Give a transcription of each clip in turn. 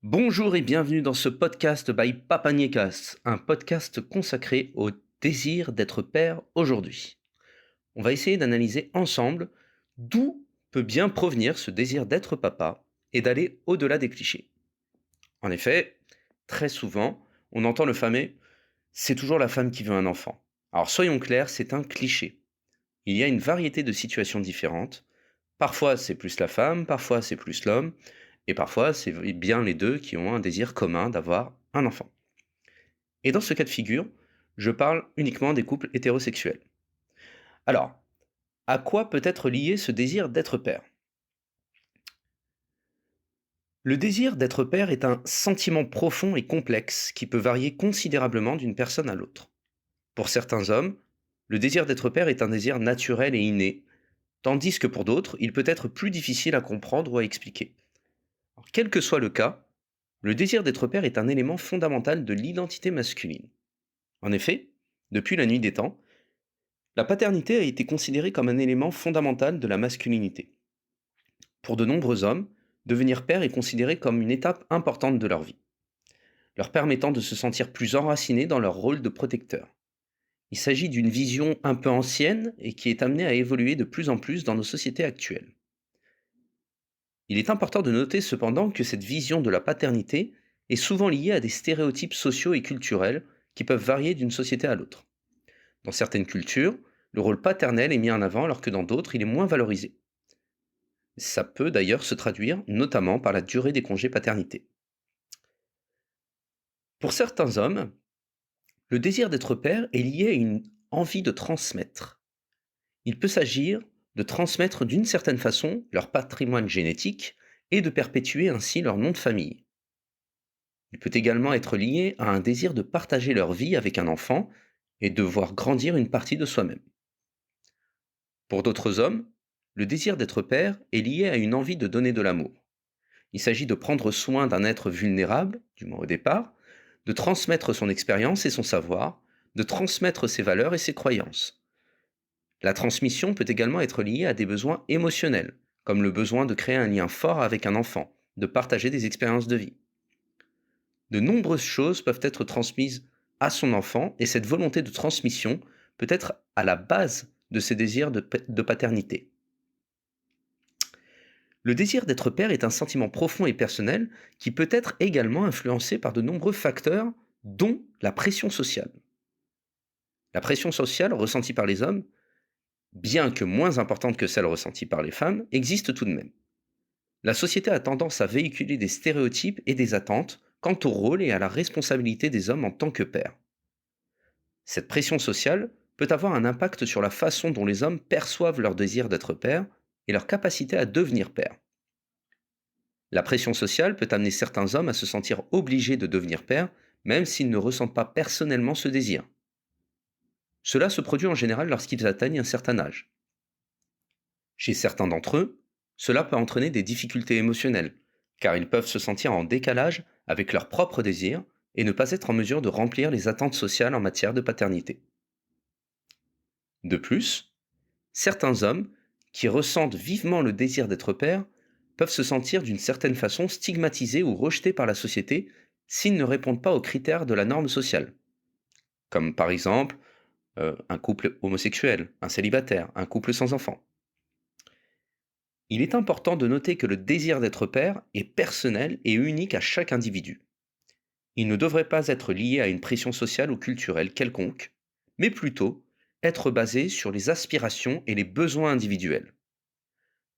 Bonjour et bienvenue dans ce podcast by Papagnécas, un podcast consacré au désir d'être père aujourd'hui. On va essayer d'analyser ensemble d'où peut bien provenir ce désir d'être papa et d'aller au-delà des clichés. En effet, très souvent, on entend le fameux c'est toujours la femme qui veut un enfant. Alors soyons clairs, c'est un cliché. Il y a une variété de situations différentes. Parfois c'est plus la femme, parfois c'est plus l'homme, et parfois c'est bien les deux qui ont un désir commun d'avoir un enfant. Et dans ce cas de figure, je parle uniquement des couples hétérosexuels. Alors, à quoi peut être lié ce désir d'être père? Le désir d'être père est un sentiment profond et complexe qui peut varier considérablement d'une personne à l'autre. Pour certains hommes, le désir d'être père est un désir naturel et inné, tandis que pour d'autres, il peut être plus difficile à comprendre ou à expliquer. Alors, quel que soit le cas, le désir d'être père est un élément fondamental de l'identité masculine. En effet, depuis la nuit des temps, la paternité a été considérée comme un élément fondamental de la masculinité. Pour de nombreux hommes, devenir père est considéré comme une étape importante de leur vie, leur permettant de se sentir plus enracinés dans leur rôle de protecteur. Il s'agit d'une vision un peu ancienne et qui est amenée à évoluer de plus en plus dans nos sociétés actuelles. Il est important de noter cependant que cette vision de la paternité est souvent liée à des stéréotypes sociaux et culturels qui peuvent varier d'une société à l'autre. Dans certaines cultures, le rôle paternel est mis en avant alors que dans d'autres, il est moins valorisé. Ça peut d'ailleurs se traduire notamment par la durée des congés paternité. Pour certains hommes, le désir d'être père est lié à une envie de transmettre. Il peut s'agir de transmettre d'une certaine façon leur patrimoine génétique et de perpétuer ainsi leur nom de famille. Il peut également être lié à un désir de partager leur vie avec un enfant et de voir grandir une partie de soi-même. Pour d'autres hommes, le désir d'être père est lié à une envie de donner de l'amour. Il s'agit de prendre soin d'un être vulnérable, du moins au départ, de transmettre son expérience et son savoir, de transmettre ses valeurs et ses croyances. La transmission peut également être liée à des besoins émotionnels, comme le besoin de créer un lien fort avec un enfant, de partager des expériences de vie. De nombreuses choses peuvent être transmises à son enfant et cette volonté de transmission peut être à la base de ses désirs de paternité. Le désir d'être père est un sentiment profond et personnel qui peut être également influencé par de nombreux facteurs, dont la pression sociale. La pression sociale ressentie par les hommes, bien que moins importante que celle ressentie par les femmes, existe tout de même. La société a tendance à véhiculer des stéréotypes et des attentes quant au rôle et à la responsabilité des hommes en tant que pères. Cette pression sociale peut avoir un impact sur la façon dont les hommes perçoivent leur désir d'être père et leur capacité à devenir père. La pression sociale peut amener certains hommes à se sentir obligés de devenir père, même s'ils ne ressentent pas personnellement ce désir. Cela se produit en général lorsqu'ils atteignent un certain âge. Chez certains d'entre eux, cela peut entraîner des difficultés émotionnelles, car ils peuvent se sentir en décalage avec leurs propres désirs et ne pas être en mesure de remplir les attentes sociales en matière de paternité. De plus, certains hommes, qui ressentent vivement le désir d'être père, peuvent se sentir d'une certaine façon stigmatisés ou rejetés par la société s'ils ne répondent pas aux critères de la norme sociale, comme par exemple un couple homosexuel, un célibataire, un couple sans enfant. Il est important de noter que le désir d'être père est personnel et unique à chaque individu. Il ne devrait pas être lié à une pression sociale ou culturelle quelconque, mais plutôt être basé sur les aspirations et les besoins individuels.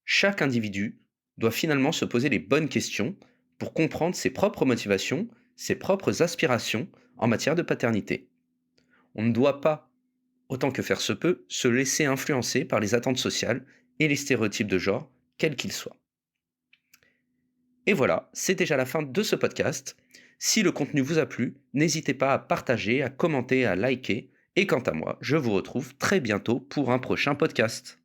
Chaque individu doit finalement se poser les bonnes questions pour comprendre ses propres motivations, ses propres aspirations en matière de paternité. On ne doit pas, autant que faire se peut, se laisser influencer par les attentes sociales et les stéréotypes de genre, quels qu'ils soient. Et voilà, c'est déjà la fin de ce podcast. Si le contenu vous a plu, n'hésitez pas à partager, à commenter, à liker. Et quant à moi, je vous retrouve très bientôt pour un prochain podcast.